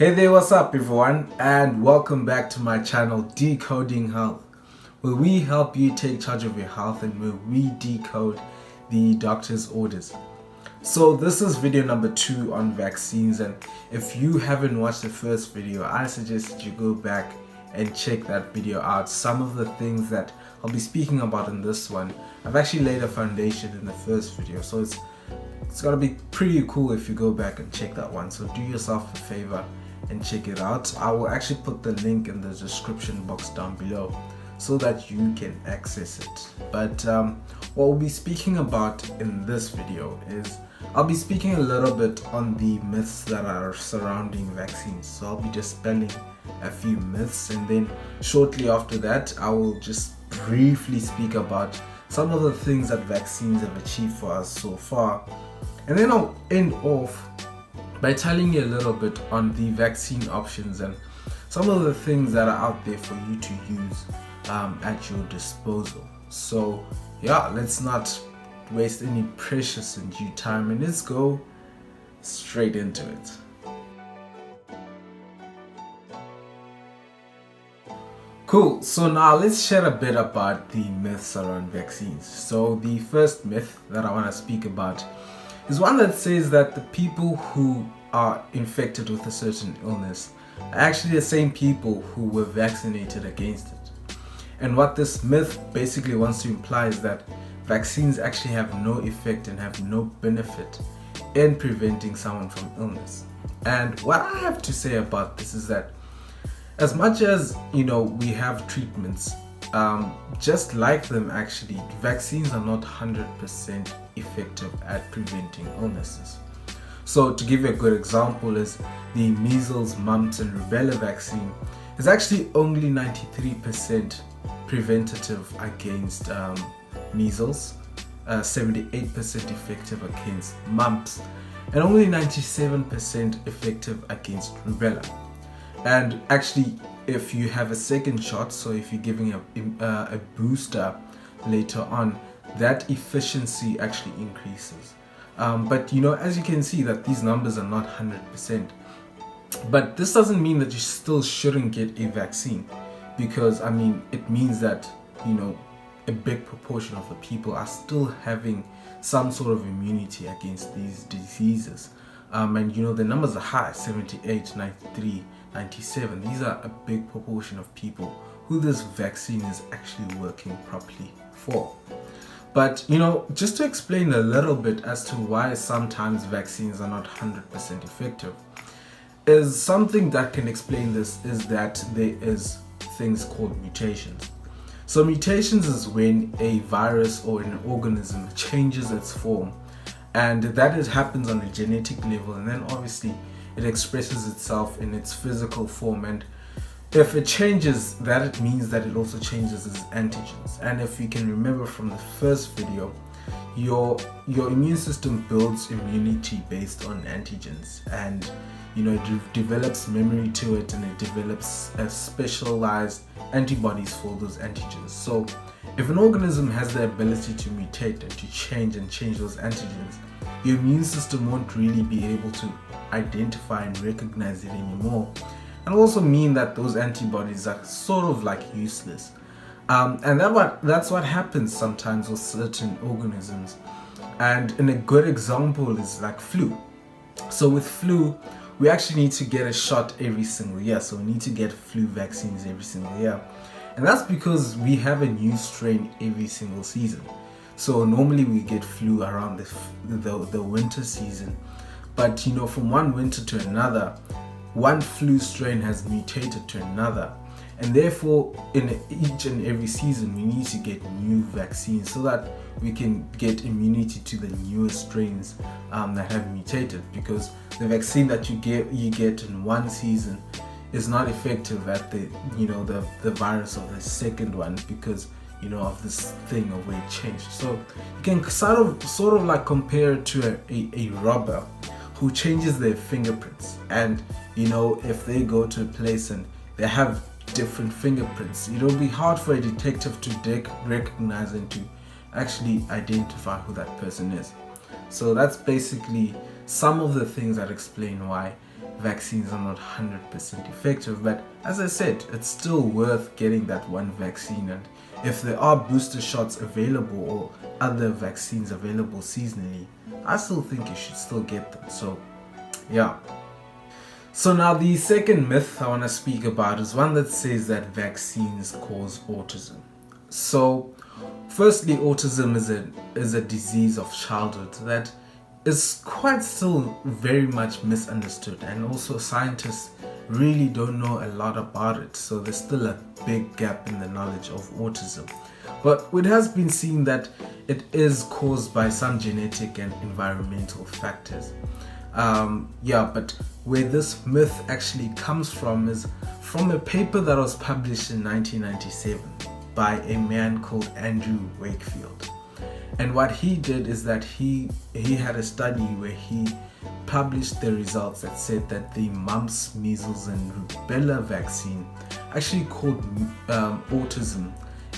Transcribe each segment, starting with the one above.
Hey there, what's up everyone, and welcome back to my channel Decoding Health, where we help you take charge of your health and where we decode the doctor's orders. So this is video number 2 on vaccines, and if you haven't watched the first video, I suggest that you go back and check that video out. Some of the things that I'll be speaking about in this one, I've actually laid a foundation in the first video, so it's gonna be pretty cool if you go back and check that one. So do yourself a favor and check it out. I will actually put the link in the description box down below so that you can access it. But what we'll be speaking about in this video is I'll be speaking a little bit on the myths that are surrounding vaccines. So I'll be dispelling a few myths, and then shortly after that I will just briefly speak about some of the things that vaccines have achieved for us so far, and then I'll end off by telling you a little bit on the vaccine options and some of the things that are out there for you to use at your disposal. So yeah, let's not waste any precious and due time, and let's go straight into it. Cool, so now let's share a bit about the myths around vaccines. So the first myth that I want to speak about is one that says that the people who are infected with a certain illness are actually the same people who were vaccinated against it. And what this myth basically wants to imply is that vaccines actually have no effect and have no benefit in preventing someone from illness. And what I have to say about this is that as much as we have treatments, just like them, actually vaccines are not 100% effective at preventing illnesses. So to give you a good example is the measles, mumps and rubella vaccine is actually only 93% preventative against measles, 78% effective against mumps, and only 97% effective against rubella. And actually, if you have a second shot, so if you're giving a booster later on, that efficiency actually increases. But as you can see that these numbers are not 100%. But this doesn't mean that you still shouldn't get a vaccine, because it means that a big proportion of the people are still having some sort of immunity against these diseases. And the numbers are high, 78, 93, 97. These are a big proportion of people who this vaccine is actually working properly for. But just to explain a little bit as to why sometimes vaccines are not 100% effective, is something that can explain this is that there is things called mutations. So mutations is when a virus or an organism changes its form, and that happens on a genetic level, and then obviously it expresses itself in its physical form. And if it changes, that it means that it also changes its antigens. And if you can remember from the first video, your immune system builds immunity based on antigens, and it develops memory to it, and it develops a specialized antibodies for those antigens. So if an organism has the ability to mutate and to change those antigens, your immune system won't really be able to identify and recognize it anymore, and also mean that those antibodies are sort of like useless. And that's what happens sometimes with certain organisms. And a good example is like flu. So with flu, we actually need to get a shot every single year. So we need to get flu vaccines every single year. And that's because we have a new strain every single season. So normally we get flu around the winter season. But from one winter to another, one flu strain has mutated to another. And therefore, in each and every season, we need to get new vaccines so that we can get immunity to the newer strains that have mutated. Because the vaccine that you get in one season is not effective at the virus of the second one, because of this thing of where it changed. So you can sort of like compare it to a robber who changes their fingerprints. And if they go to a place and they have different fingerprints, it'll be hard for a detective to recognize and to actually identify who that person is. So that's basically some of the things that explain why vaccines are not 100% effective, but as I said, it's still worth getting that one vaccine. And if there are booster shots available or other vaccines available seasonally, I still think you should still get them. So yeah. So now the second myth I want to speak about is one that says that vaccines cause autism. So firstly, autism is a disease of childhood that is quite still very much misunderstood, and also scientists really don't know a lot about it, so there's still a big gap in the knowledge of autism. But it has been seen that it is caused by some genetic and environmental factors. But where this myth actually comes from is from a paper that was published in 1997 by a man called Andrew Wakefield. And what he did is that he had a study where he published the results that said that the mumps, measles, and rubella vaccine actually caused autism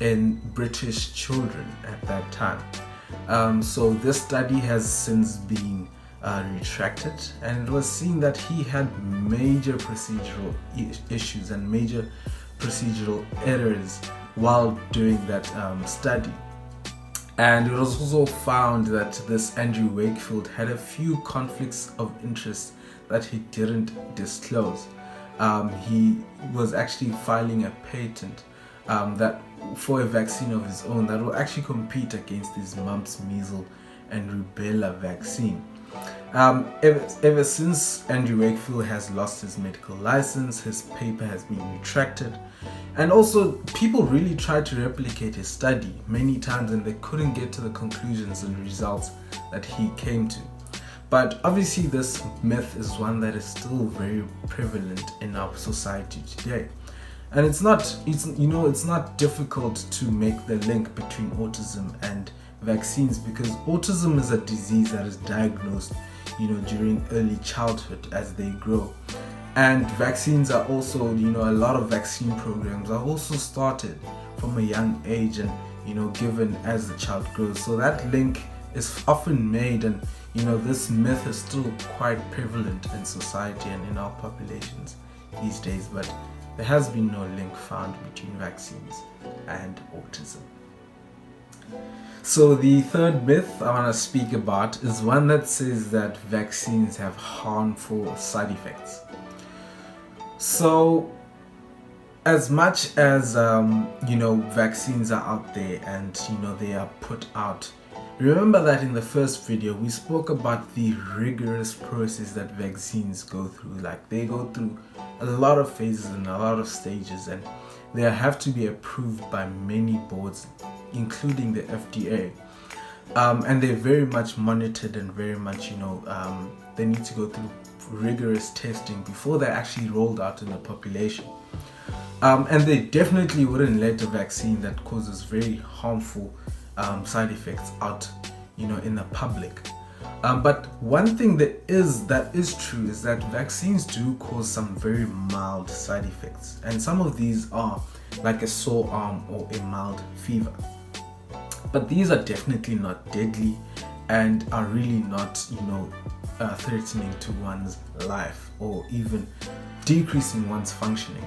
in British children at that time. So this study has since been retracted, and it was seen that he had major procedural issues and major procedural errors while doing that study. And it was also found that this Andrew Wakefield had a few conflicts of interest that he didn't disclose. He was actually filing a patent that for a vaccine of his own that will actually compete against this mumps, measles, and rubella vaccine. Ever since Andrew Wakefield has lost his medical license, his paper has been retracted, and also people really tried to replicate his study many times and they couldn't get to the conclusions and results that he came to. But obviously this myth is one that is still very prevalent in our society today. And it's not difficult to make the link between autism and vaccines, because autism is a disease that is diagnosed during early childhood as they grow. And vaccines are also, a lot of vaccine programs are also started from a young age and, given as the child grows. So that link is often made, and, this myth is still quite prevalent in society and in our populations these days. But there has been no link found between vaccines and autism. So the third myth I want to speak about is one that says that vaccines have harmful side effects. So as much as vaccines are out there and they are put out, remember that in the first video we spoke about the rigorous process that vaccines go through. Like, they go through a lot of phases and a lot of stages, and they have to be approved by many boards, including the FDA. And they're very much monitored and very much, they need to go through rigorous testing before they're actually rolled out in the population. And they definitely wouldn't let a vaccine that causes very harmful side effects out, in the public. But one thing that is true is that vaccines do cause some very mild side effects, and some of these are like a sore arm or a mild fever. But these are definitely not deadly and are really not, threatening to one's life or even decreasing one's functioning.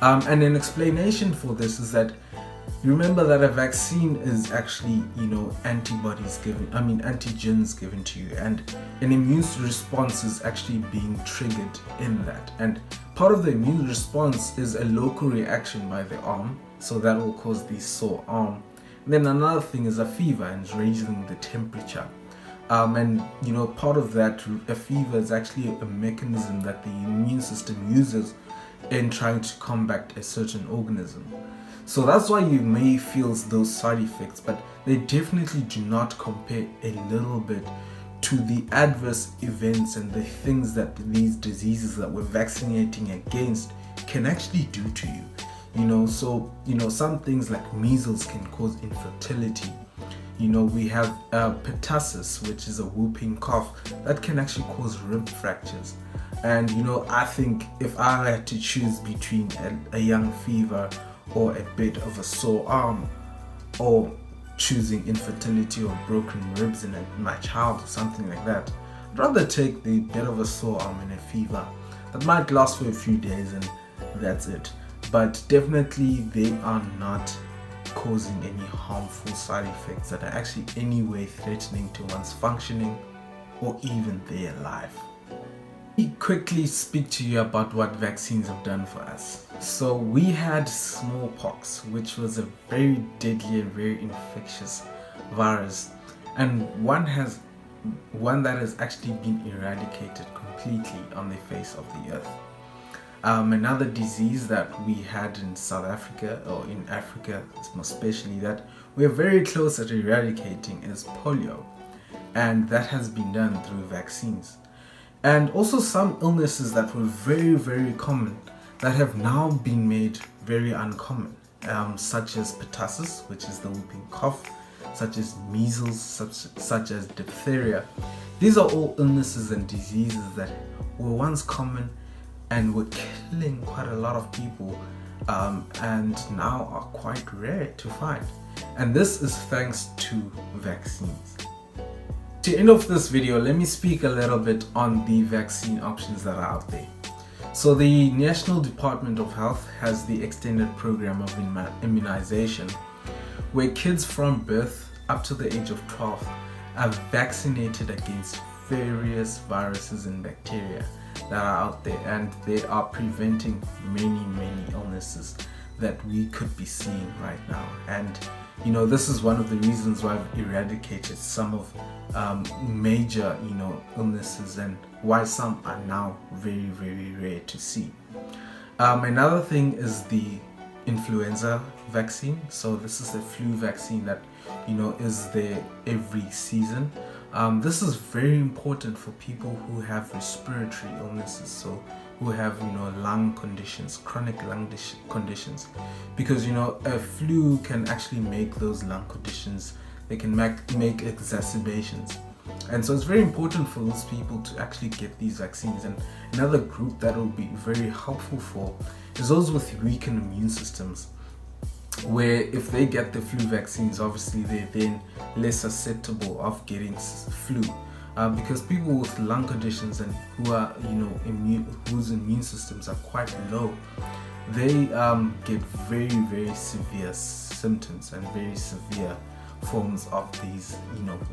And an explanation for this is that remember that a vaccine is actually, antigens given to you, and an immune response is actually being triggered in that. And part of the immune response is a local reaction by the arm, so that will cause the sore arm. And then another thing is a fever and raising the temperature. And part of that, a fever is actually a mechanism that the immune system uses in trying to combat a certain organism. So that's why you may feel those side effects, but they definitely do not compare a little bit to the adverse events and the things that these diseases that we're vaccinating against can actually do to you. Some things like measles can cause infertility. We have pertussis, which is a whooping cough that can actually cause rib fractures. And I think if I had to choose between a young fever or a bit of a sore arm, or choosing infertility or broken ribs in my child or something like that, I'd rather take the bit of a sore arm and a fever. that might last for a few days and that's it. But definitely they are not causing any harmful side effects that are actually any way threatening to one's functioning or even their life. Let me quickly speak to you about what vaccines have done for us. So we had smallpox, which was a very deadly and very infectious virus, and one that has actually been eradicated completely on the face of the earth. Another disease that we had in South Africa, or in Africa especially, that we're very close at eradicating is polio, and that has been done through vaccines. And also some illnesses that were very, very common that have now been made very uncommon, such as pertussis, which is the whooping cough, such as measles, such as diphtheria. These are all illnesses and diseases that were once common and were killing quite a lot of people, and now are quite rare to find. And this is thanks to vaccines. To end off this video, let me speak a little bit on the vaccine options that are out there. So the National Department of Health has the extended program of immunization, where kids from birth up to the age of 12 are vaccinated against various viruses and bacteria that are out there, and they are preventing many illnesses that we could be seeing right now. And this is one of the reasons why I've eradicated some of major illnesses, and why some are now very rare to see. Another thing is the influenza vaccine. So this is the flu vaccine that is there every season. This is very important for people who have respiratory illnesses, so who have lung conditions, chronic lung conditions, because a flu can actually make those lung conditions, they can make exacerbations. And so it's very important for those people to actually get these vaccines. And another group that will be very helpful for is those with weakened immune systems, where if they get the flu vaccines, obviously they're then less susceptible of getting flu, because people with lung conditions and who are whose immune systems are quite low, they get very severe symptoms and very severe forms of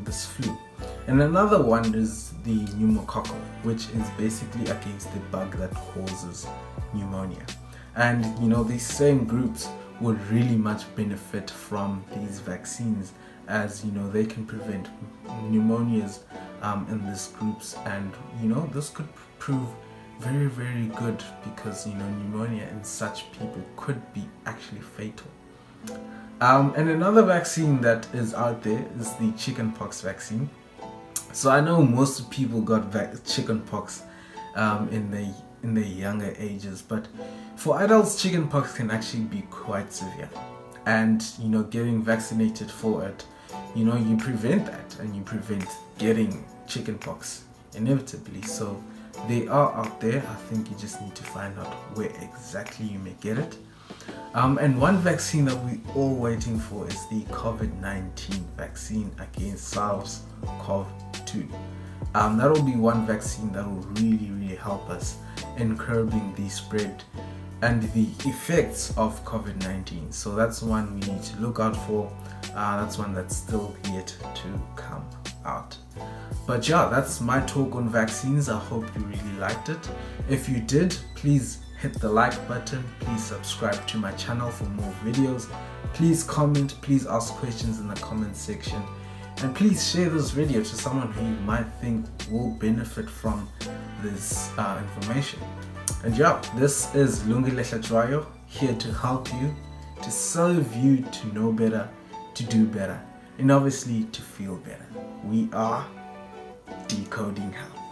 this flu. And another one is the pneumococcal, which is basically against the bug that causes pneumonia. And these same groups would really much benefit from these vaccines, as they can prevent pneumonias in these groups. And this could prove very good, because pneumonia in such people could be actually fatal. And another vaccine that is out there is the chickenpox vaccine. So I know most people got chickenpox in the younger ages, but for adults, chickenpox can actually be quite severe. And getting vaccinated for it, you prevent that, and you prevent getting chickenpox inevitably. So they are out there. I think you just need to find out where exactly you may get it. And one vaccine that we're all waiting for is the COVID-19 vaccine against SARS-CoV-2. That will be one vaccine that will really help us in curbing the spread and the effects of COVID-19. So that's one we need to look out for. That's one that's still yet to come out. But yeah, that's my talk on vaccines. I hope you really liked it. If you did, please hit the like button. Please subscribe to my channel for more videos. Please comment, please ask questions in the comment section, and please share this video to someone who you might think will benefit from this information. And yeah, this is Lungile Hlatshwayo, here to help you, to serve you to know better, to do better, and obviously to feel better. We are Decoding Health.